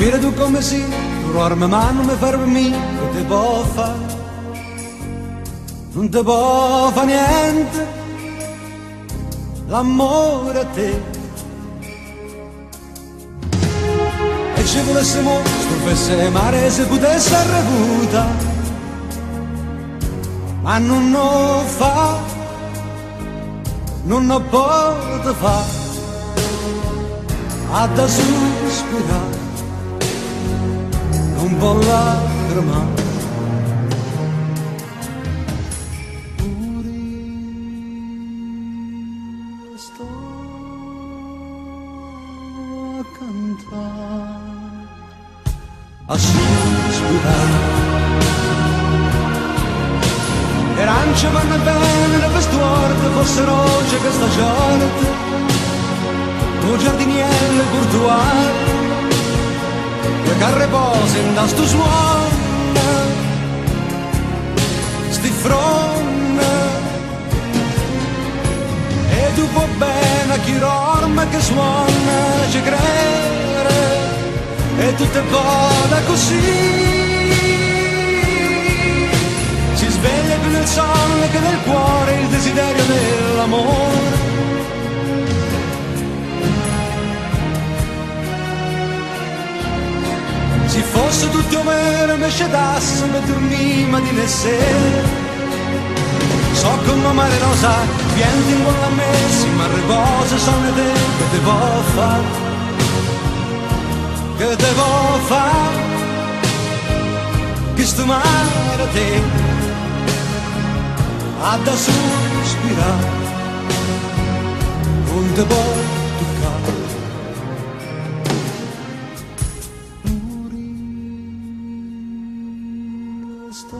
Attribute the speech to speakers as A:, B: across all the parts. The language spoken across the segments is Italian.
A: Dire tu come sì, tu dormi ma non mi fermi, che te può fare? Non te può fare niente, l'amore a te. E ci volessimo, stufesse mare se potesse arrevuta, ma non lo fa, non lo può fare, ha da sospirare, non può lacrimare. Sto a cantare, a sospirare. Le arance vanno bene, le vestuarte fossero roge che sta giornata, tu giardiniere portuale, le carre pose in da sto suono, sti fronte, e tu può bene a chi dorme che suona, ci crede, e tutte vada così. Si sveglia più nel sonno che nel cuore il desiderio dell'amore. Se fosse tutto vero mi scedasse mi dormiva di ne sera. So come mare rosa vienti in buona messi ma riposa sono te che te può fare, che te può fare, che sto mare a te ha da sospirare, non te può toccare. Morire sto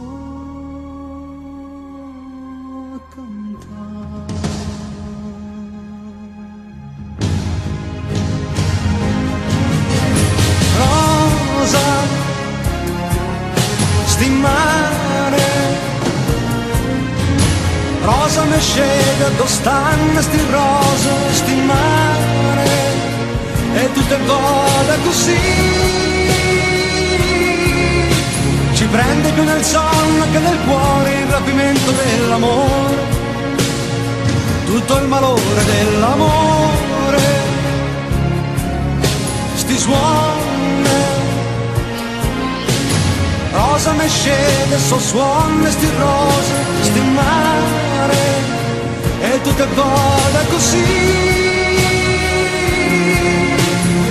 A: a cantare. Rosa, sti mare, rosa mi scega, dove stanno sti rosa, sti mare, e tutte vada così. Ci prende più nel sonno che nel cuore il rapimento dell'amore, tutto il malore dell'amore, sti suoni, rosa mi scende, so suoni, sti rose, sti mare, e tutto è vada così.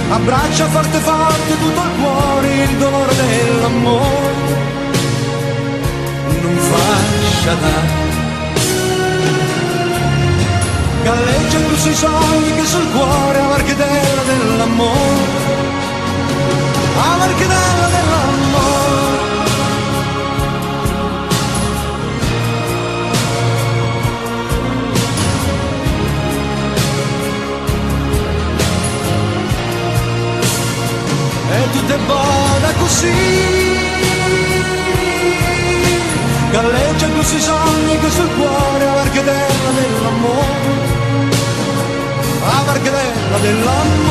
A: Abbraccia forte forte tutto il cuore, il dolore dell'amore, non fascia dare. Galleggia più sui sogni che sul cuore, la marchedella dell'amore, la marchedella dell'amore. E tutto è buona così, galleggia più sui sogni che sul cuore, la marchedella dell'amore, la marchedella dell'amore.